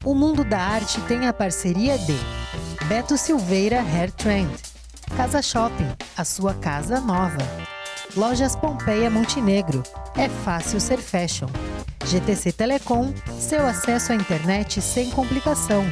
O Mundo da Arte tem a parceria de Beto Silveira Hair Trend, Casa Shopping, a sua casa nova. Lojas Pompeia Montenegro, é fácil ser fashion. GTC Telecom, seu acesso à internet sem complicação.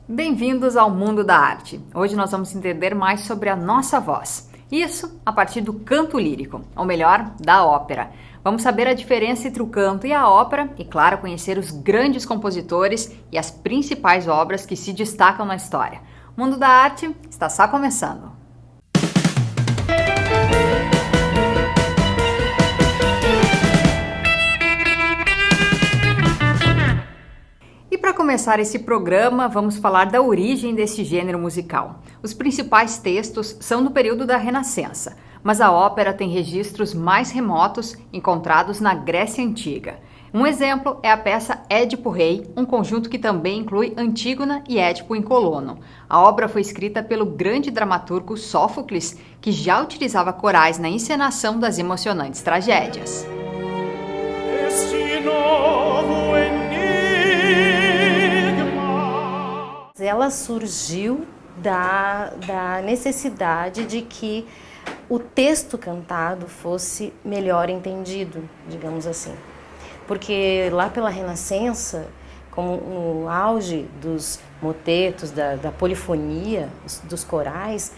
Bem-vindos ao Mundo da Arte. Hoje nós vamos entender mais sobre a nossa voz. Isso a partir do canto lírico, ou melhor, da ópera. Vamos saber a diferença entre o canto e a ópera e, claro, conhecer os grandes compositores e as principais obras que se destacam na história. O Mundo da Arte está só começando. E para começar esse programa, vamos falar da origem desse gênero musical. Os principais textos são do período da Renascença, mas a ópera tem registros mais remotos encontrados na Grécia Antiga. Um exemplo é a peça Édipo Rei, um conjunto que também inclui Antígona e Édipo em Colono. A obra foi escrita pelo grande dramaturgo Sófocles, que já utilizava corais na encenação das emocionantes tragédias. Ela surgiu da necessidade de que o texto cantado fosse melhor entendido, digamos assim. Porque lá pela Renascença, como no auge dos motetos, da polifonia, dos corais,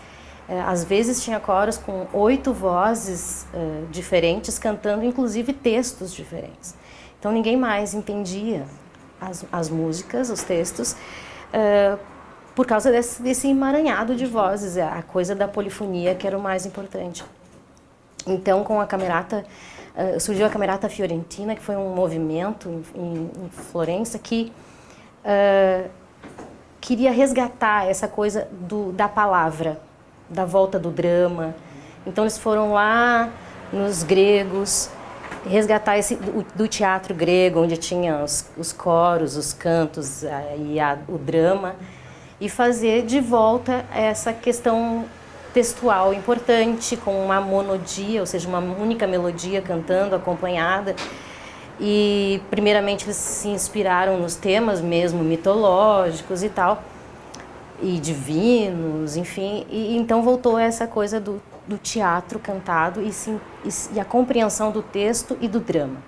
às vezes tinha coros com 8 vozes diferentes cantando, inclusive textos diferentes. Então ninguém mais entendia as músicas, os textos, por causa desse emaranhado de vozes, a coisa da polifonia que era o mais importante. Então, com a camerata, surgiu a Camerata Fiorentina, que foi um movimento em Florença que queria resgatar essa coisa da palavra, da volta do drama. Então, eles foram lá nos gregos, resgatar do teatro grego, onde tinha os coros, os cantos e o drama, e fazer de volta essa questão textual importante, com uma monodia, ou seja, uma única melodia cantando, acompanhada. E, primeiramente, eles se inspiraram nos temas mesmo mitológicos e tal, e divinos, enfim. E então voltou essa coisa do teatro cantado e a compreensão do texto e do drama.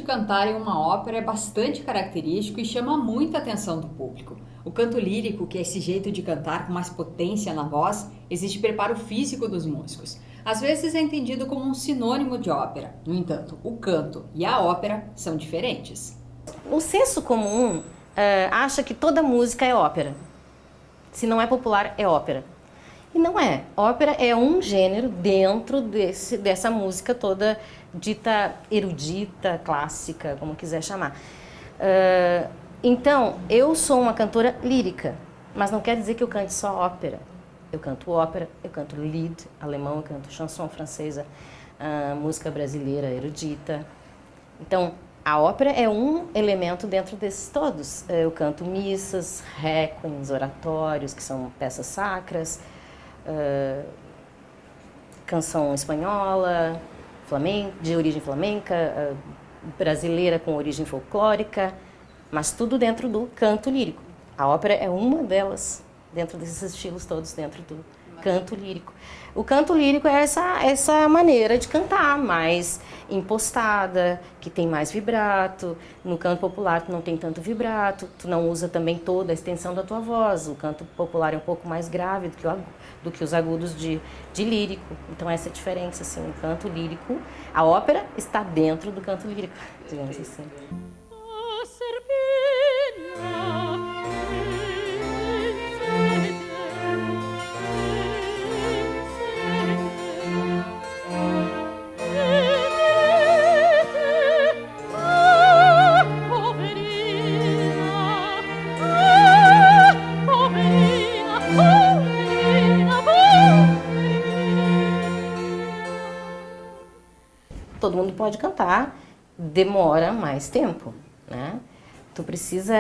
Cantar em uma ópera é bastante característico e chama muita atenção do público. O canto lírico, que é esse jeito de cantar com mais potência na voz, exige preparo físico dos músicos. Às vezes é entendido como um sinônimo de ópera. No entanto, o canto e a ópera são diferentes. O senso comum acha que toda música é ópera. Se não é popular, é ópera. E não é. Ópera é um gênero dentro dessa música toda dita erudita, clássica, como quiser chamar. Então, eu sou uma cantora lírica, mas não quer dizer que eu cante só ópera. Eu canto ópera, eu canto lied alemão, eu canto chanson francesa, música brasileira erudita. Então, a ópera é um elemento dentro desses todos. Eu canto missas, requiems, oratórios, que são peças sacras, canção espanhola, de origem flamenca, brasileira com origem folclórica, mas tudo dentro do canto lírico. A ópera é uma delas, dentro desses estilos todos, dentro do canto lírico. O canto lírico é essa maneira de cantar mais impostada, que tem mais vibrato. No canto popular tu não tem tanto vibrato, tu não usa também toda a extensão da tua voz. O canto popular é um pouco mais grave do que os agudos de lírico. Então essa é a diferença, assim, o canto lírico, a ópera está dentro do canto lírico, digamos assim. Poverina, todo mundo pode cantar, demora mais tempo, né? Tu precisa,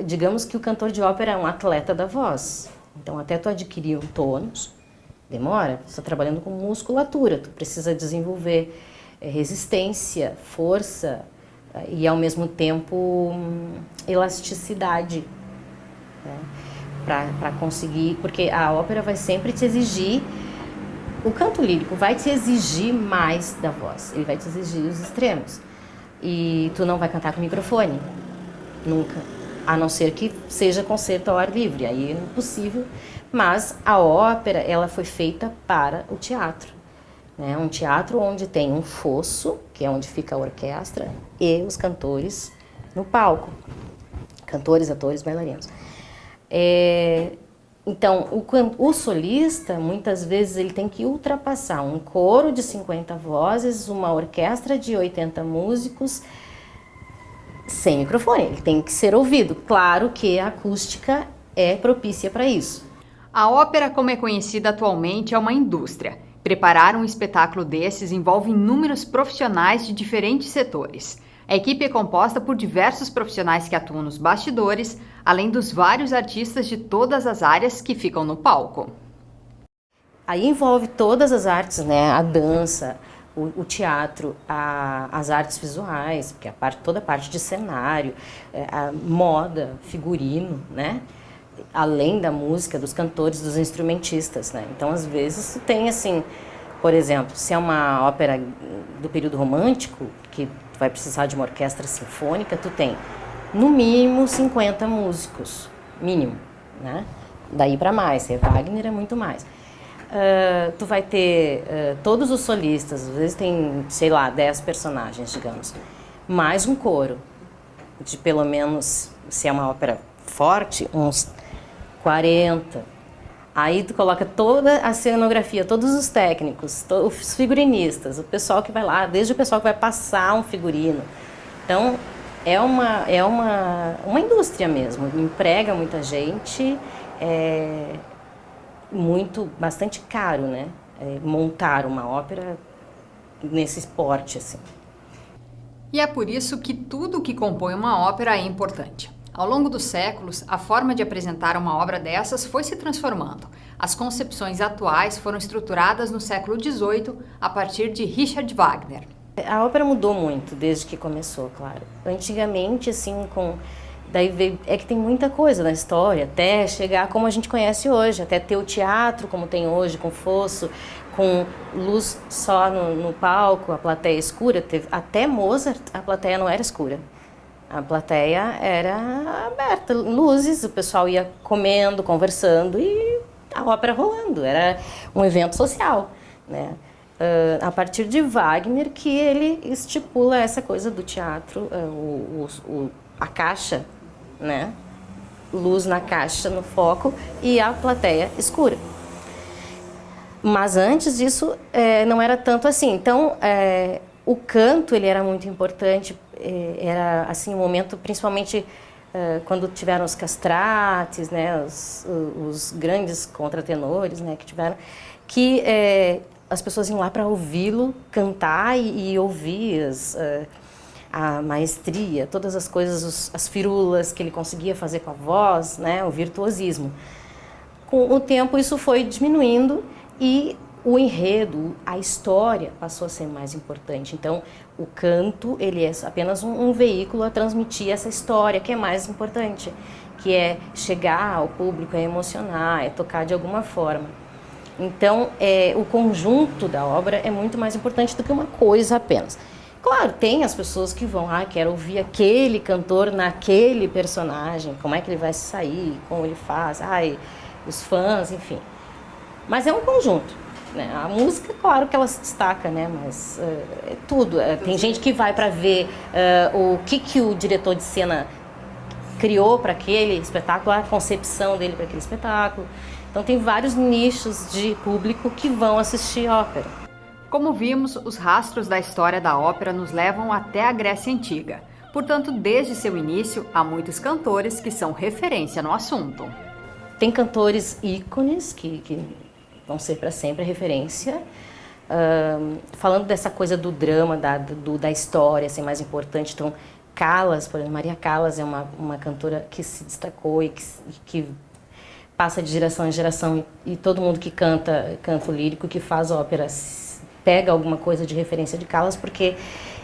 digamos que o cantor de ópera é um atleta da voz. Então, até tu adquirir um tônus, demora. Você está trabalhando com musculatura, tu precisa desenvolver resistência, força e, ao mesmo tempo, elasticidade, né? Para conseguir, porque a ópera vai sempre te exigir, o canto lírico vai te exigir mais da voz, ele vai te exigir os extremos. E tu não vai cantar com microfone. Nunca, a não ser que seja concerto ao ar livre, aí é impossível, mas a ópera, ela foi feita para o teatro, né? Um teatro onde tem um fosso, que é onde fica a orquestra, e os cantores no palco, cantores, atores, bailarinos. Então, o solista, muitas vezes, ele tem que ultrapassar um coro de 50 vozes, uma orquestra de 80 músicos, sem microfone, ele tem que ser ouvido. Claro que a acústica é propícia para isso. A ópera, como é conhecida atualmente, é uma indústria. Preparar um espetáculo desses envolve inúmeros profissionais de diferentes setores. A equipe é composta por diversos profissionais que atuam nos bastidores, além dos vários artistas de todas as áreas que ficam no palco. Aí envolve todas as artes, né? A dança, o teatro, as artes visuais, porque toda a parte de cenário, a moda, figurino, né? Além da música, dos cantores, dos instrumentistas, né? Então, às vezes, tu tem assim, por exemplo, se é uma ópera do período romântico, que tu vai precisar de uma orquestra sinfônica, tu tem, no mínimo, 50 músicos, mínimo, né? Daí para mais, se é Wagner é muito mais. Tu vai ter todos os solistas, às vezes tem, sei lá, 10 personagens, digamos, mais um coro, de pelo menos, se é uma ópera forte, uns 40. Aí tu coloca toda a cenografia, todos os técnicos, os figurinistas, o pessoal que vai lá, desde o pessoal que vai passar um figurino. Então, é uma indústria mesmo, emprega muita gente, bastante caro, né? Montar uma ópera nesse porte, assim. E é por isso que tudo que compõe uma ópera é importante. Ao longo dos séculos, a forma de apresentar uma obra dessas foi se transformando. As concepções atuais foram estruturadas no século XVIII, a partir de Richard Wagner. A ópera mudou muito desde que começou, claro. Antigamente, assim, é que tem muita coisa na história, até chegar como a gente conhece hoje, até ter o teatro como tem hoje, com fosso, com luz só no palco, a plateia escura. Até Mozart, a plateia não era escura. A plateia era aberta, luzes, o pessoal ia comendo, conversando e a ópera rolando. Era um evento social, né? A partir de Wagner que ele estipula essa coisa do teatro, a caixa, né? Luz na caixa, no foco, e a plateia escura. Mas antes disso não era tanto assim. Então, o canto ele era muito importante, era assim um momento, principalmente quando tiveram os castrates, né, os grandes contratenores, né, que tiveram, que as pessoas iam lá para ouvi-lo cantar e ouvir a maestria, todas as coisas, as firulas que ele conseguia fazer com a voz, né, o virtuosismo. Com o tempo isso foi diminuindo e o enredo, a história passou a ser mais importante. Então, o canto, ele é apenas um veículo a transmitir essa história, que é mais importante, que é chegar ao público, é emocionar, é tocar de alguma forma. Então, o conjunto da obra é muito mais importante do que uma coisa apenas. Claro, tem as pessoas que vão, quero ouvir aquele cantor naquele personagem, como é que ele vai sair, como ele faz, os fãs, enfim. Mas é um conjunto. Né? A música, claro que ela se destaca, né? Mas é tudo. Tem gente que vai para ver o que o diretor de cena criou para aquele espetáculo, a concepção dele para aquele espetáculo. Então tem vários nichos de público que vão assistir ópera. Como vimos, os rastros da história da ópera nos levam até a Grécia Antiga. Portanto, desde seu início, há muitos cantores que são referência no assunto. Tem cantores ícones que vão ser para sempre referência. Falando dessa coisa do drama, da história, assim, mais importante, então, Callas, por exemplo, Maria Callas é uma cantora que se destacou e que passa de geração em geração, e todo mundo que canta canto lírico, que faz ópera, pega alguma coisa de referência de Callas, porque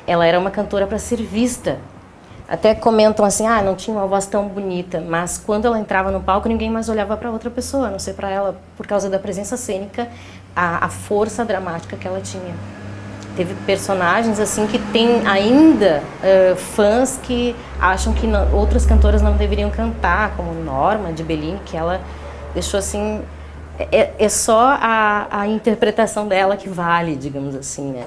ela era uma cantora para ser vista. Até comentam assim, não tinha uma voz tão bonita, mas quando ela entrava no palco, ninguém mais olhava para outra pessoa, a não ser para ela, por causa da presença cênica, a força dramática que ela tinha. Teve personagens assim que tem ainda fãs que acham que outras cantoras não deveriam cantar, como Norma de Bellini, que ela deixou assim, é só a interpretação dela que vale, digamos assim, né?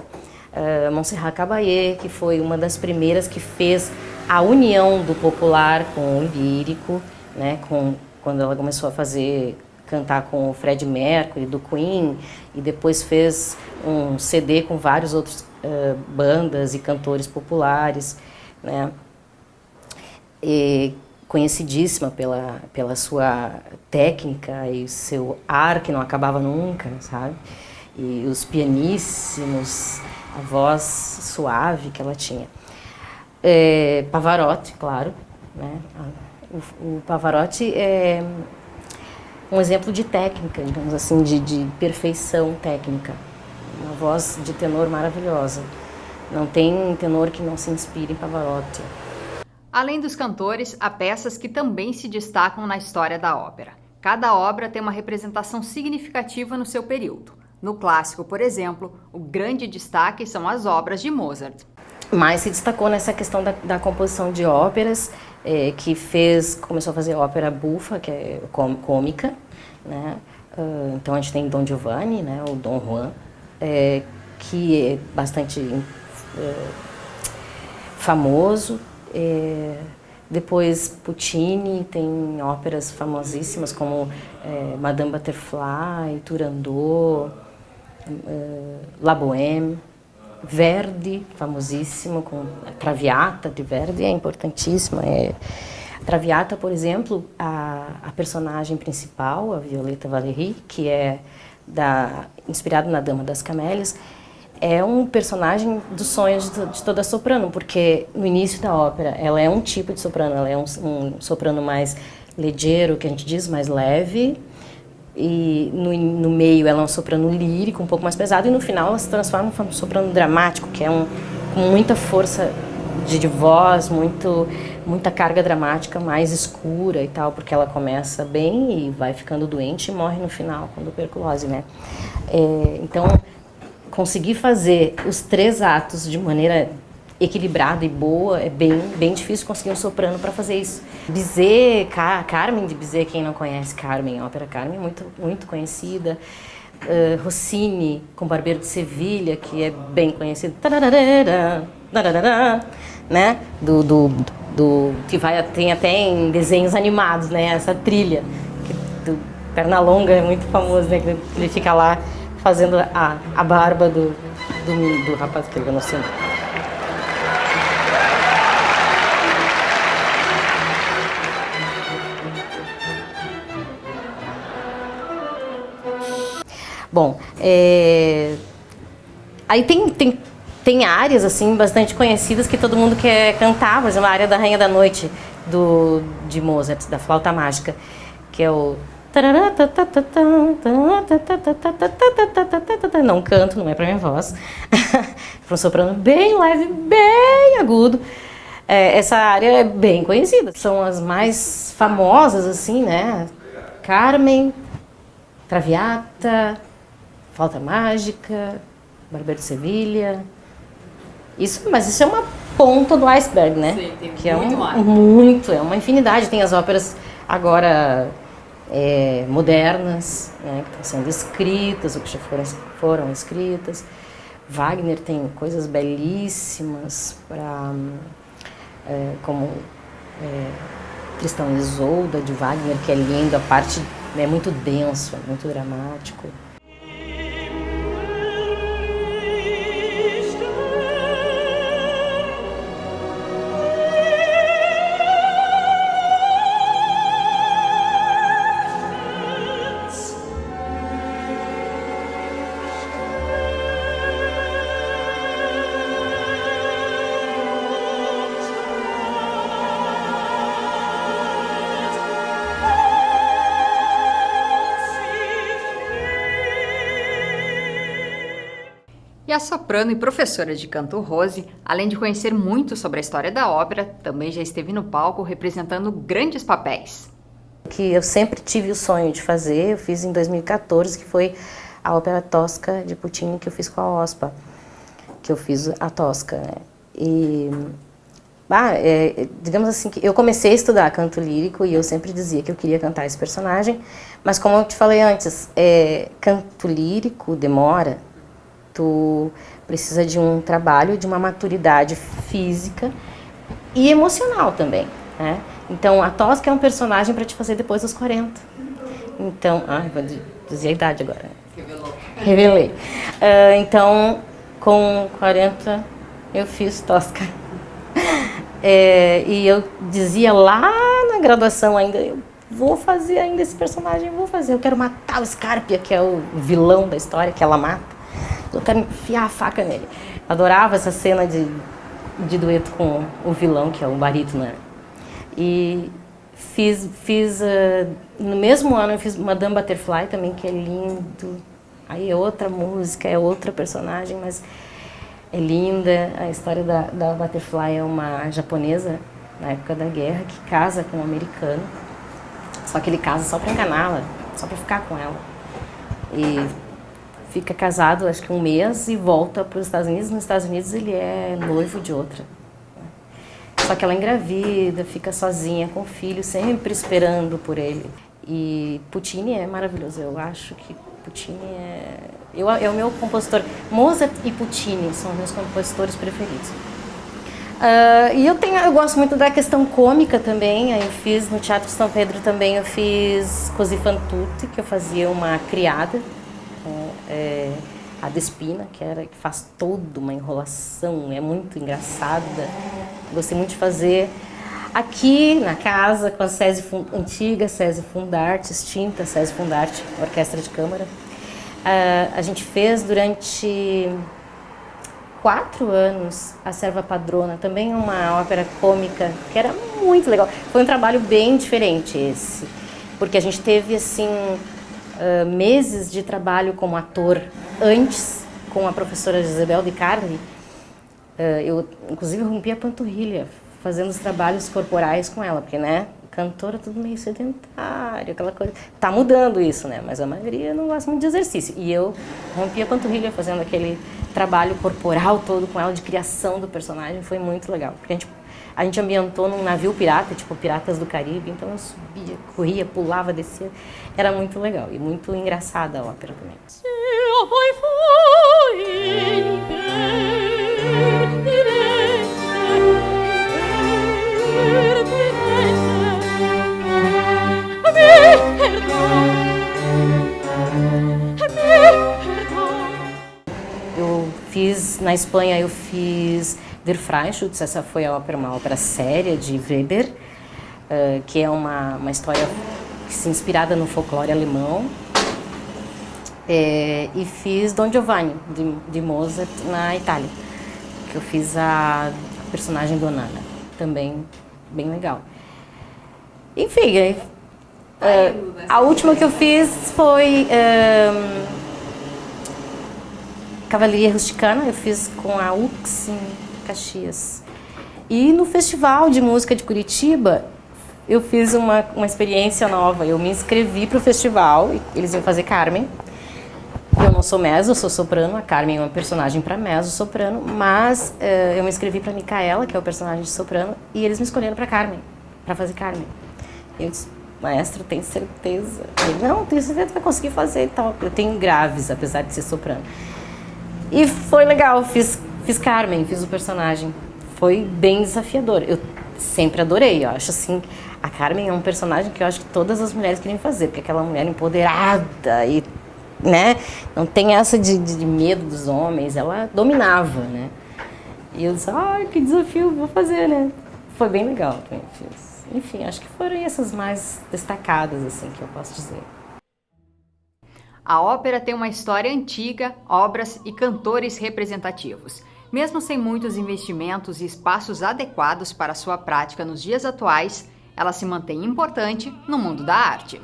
Montserrat Caballé, que foi uma das primeiras que fez a união do popular com o lírico, né? Quando ela começou a cantar com o Freddie Mercury, do Queen, e depois fez um CD com vários outros bandas e cantores populares, né? E conhecidíssima pela sua técnica e seu ar que não acabava nunca, sabe? E os pianíssimos, a voz suave que ela tinha. Pavarotti, claro, né? O Pavarotti é um exemplo de técnica, digamos assim, de perfeição técnica. Uma voz de tenor maravilhosa. Não tem tenor que não se inspire em Pavarotti. Além dos cantores, há peças que também se destacam na história da ópera. Cada obra tem uma representação significativa no seu período. No clássico, por exemplo, o grande destaque são as obras de Mozart. Mas se destacou nessa questão da composição de óperas, que começou a fazer ópera bufa, que é cômica, né? Então a gente tem Dom Giovanni, né? O Dom Juan, que é bastante famoso. Depois Puccini tem óperas famosíssimas como Madame Butterfly, Turandot, La Bohème. Verdi, famosíssimo, com a Traviata de Verdi, é importantíssima. A Traviata, por exemplo, a personagem principal, a Violetta Valéry, que é inspirada na Dama das Camélias, é um personagem dos sonhos de toda soprano, porque no início da ópera ela é um tipo de soprano, ela é um soprano mais ligeiro, que a gente diz, mais leve, e no meio ela é um soprano lírico, um pouco mais pesado, e no final ela se transforma em um soprano dramático, que é com muita força de voz, muita carga dramática, mais escura e tal, porque ela começa bem e vai ficando doente e morre no final, com tuberculose, né? Então, conseguir fazer os 3 atos de maneira equilibrada e boa, é bem difícil conseguir um soprano para fazer isso. Bizet, Carmen de Bizet, quem não conhece Carmen, a ópera Carmen, muito, muito conhecida. Rossini, com Barbeiro de Sevilha, que é bem conhecido. Né? Que tem até em desenhos animados, né? Essa trilha. Do Pernalonga é muito famoso, né? Que ele fica lá fazendo a barba do rapaz que ele não sei. Bom, aí tem áreas assim bastante conhecidas que todo mundo quer cantar, por exemplo, a área da Rainha da Noite de Mozart, da flauta mágica, que é o não canto, não é para minha voz, para um soprano bem leve, bem agudo. Essa área é bem conhecida, são as mais famosas assim, né? Carmen, Traviata, Flauta Mágica, Barbeiro de Sevilha. Mas isso é uma ponta do iceberg, né? Sim, tem que muito mais. É uma infinidade. Tem as óperas agora modernas, né, que estão sendo escritas, ou que já foram escritas. Wagner tem coisas belíssimas, como Tristão e Isolda, de Wagner, que é lindo, a parte é muito denso, é muito dramático. E a soprano e professora de canto Rose, além de conhecer muito sobre a história da ópera, também já esteve no palco representando grandes papéis. Que eu sempre tive o sonho de fazer, eu fiz em 2014, que foi a ópera Tosca de Puccini, que eu fiz com a OSPA, que eu fiz a Tosca, né? E, digamos assim, que eu comecei a estudar canto lírico e eu sempre dizia que eu queria cantar esse personagem, mas como eu te falei antes, canto lírico demora, tu precisa de um trabalho, de uma maturidade física e emocional também, né? Então, a Tosca é um personagem para te fazer depois dos 40. Então, vou dizer a idade agora. Revelei. Então, com 40, eu fiz Tosca. E eu dizia lá na graduação ainda, eu vou fazer ainda esse personagem, eu quero matar o Scarpia, que é o vilão da história, que ela mata. Eu quero enfiar a faca nele. Adorava essa cena de dueto com o vilão, que é o barítono, né? E no mesmo ano eu fiz Madame Butterfly também, que é lindo. Aí é outra música, é outra personagem, mas é linda. A história da Butterfly é uma japonesa, na época da guerra, que casa com um americano. Só que ele casa só para enganá-la, só para ficar com ela. E fica casado, acho que um mês, e volta para os Estados Unidos. Nos Estados Unidos ele é noivo de outra. Só que ela engravida, fica sozinha com o filho, sempre esperando por ele. E Puccini é maravilhoso, eu acho que Puccini é o meu compositor. Mozart e Puccini são meus compositores preferidos. E eu gosto muito da questão cômica também. Aí eu fiz no Teatro São Pedro também, eu fiz Così fan tutte, que eu fazia uma criada, a Despina, que faz toda uma enrolação, é muito engraçada. Gostei muito de fazer aqui na casa com a antiga SESI Fundarte, extinta SESI Fundarte, Orquestra de Câmara. A gente fez durante 4 anos a Serva Padrona, também uma ópera cômica, que era muito legal. Foi um trabalho bem diferente esse, porque a gente teve assim meses de trabalho como ator antes, com a professora Gisabel de Carli. Eu, inclusive, rompi a panturrilha fazendo os trabalhos corporais com ela, porque, né, cantora tudo meio sedentário, aquela coisa. Tá mudando isso, né, mas a maioria não gosta muito de exercício. E eu rompi a panturrilha fazendo aquele trabalho corporal todo com ela, de criação do personagem, foi muito legal. Porque a gente ambientou num navio pirata, tipo Piratas do Caribe, então eu subia, corria, pulava, descia. Era muito legal e muito engraçada a ópera também. Eu fiz, na Espanha, eu fiz Der Freischütz, essa foi uma ópera séria de Weber, que é uma história inspirada no folclore alemão. E fiz Don Giovanni, de Mozart, na Itália, que eu fiz a personagem Donana, também bem legal. Enfim, a última que eu fiz foi Cavalaria Rusticana, eu fiz com a UX em Caxias. E no Festival de Música de Curitiba, eu fiz uma experiência nova. Eu me inscrevi para o festival, eles iam fazer Carmen. Eu não sou mezzo, eu sou soprano, a Carmen é uma personagem para mezzo, soprano, mas eu me inscrevi para Micaela, que é o personagem de soprano, e eles me escolheram para Carmen, para fazer Carmen. Eu disse, maestro, tem certeza? Ele, não, tenho certeza que vai conseguir fazer e tal. Eu tenho graves, apesar de ser soprano. E foi legal, fiz Carmen, fiz o personagem. Foi bem desafiador. Eu sempre adorei, eu acho assim, a Carmen é um personagem que eu acho que todas as mulheres queriam fazer, porque aquela mulher empoderada e, né, não tem essa de medo dos homens, ela dominava, né. E eu disse, que desafio, vou fazer, né. Foi bem legal também, fiz. Enfim, acho que foram essas mais destacadas, assim, que eu posso dizer. A ópera tem uma história antiga, obras e cantores representativos. Mesmo sem muitos investimentos e espaços adequados para sua prática nos dias atuais, ela se mantém importante no mundo da arte.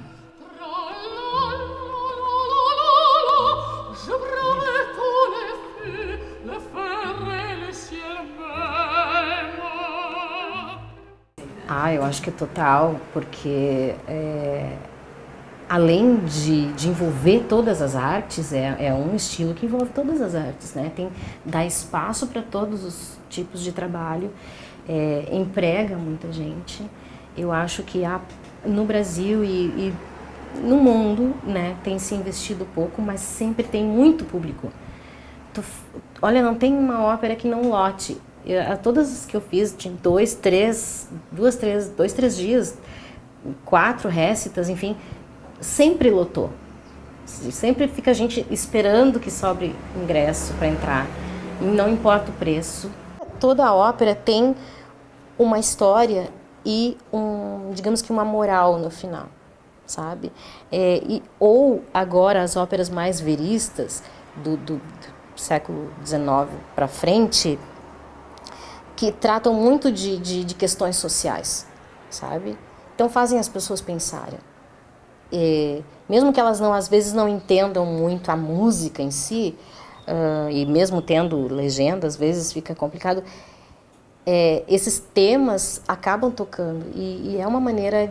Eu acho que é total, porque além de envolver todas as artes, é um estilo que envolve todas as artes, né? Dá espaço para todos os tipos de trabalho, emprega muita gente. Eu acho que no Brasil e no mundo, né, tem se investido pouco, mas sempre tem muito público. Olha, não tem uma ópera que não lote. Todas as que eu fiz, tinha 2, 3 dias, 4 récitas, enfim, sempre lotou. Sempre fica a gente esperando que sobre ingresso para entrar, e não importa o preço. Toda a ópera tem uma história e digamos que uma moral no final, sabe? Ou agora as óperas mais veristas do século XIX para frente, que tratam muito de questões sociais, sabe? Então fazem as pessoas pensarem. Mesmo que elas às vezes não entendam muito a música em si, e mesmo tendo legenda, às vezes fica complicado, esses temas acabam tocando, e é uma maneira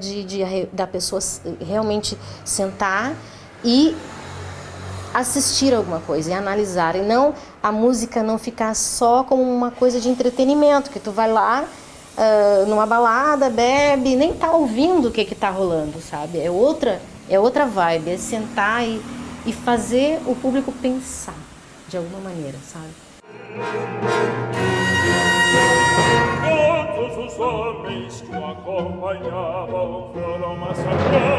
da pessoa realmente sentar e assistir alguma coisa e analisar, e não a música não ficar só como uma coisa de entretenimento, que tu vai lá numa balada, bebe, nem tá ouvindo o que tá rolando, sabe? É outra vibe, é sentar e fazer o público pensar de alguma maneira, sabe? Todos os homens que o acompanhavam foram massacrados.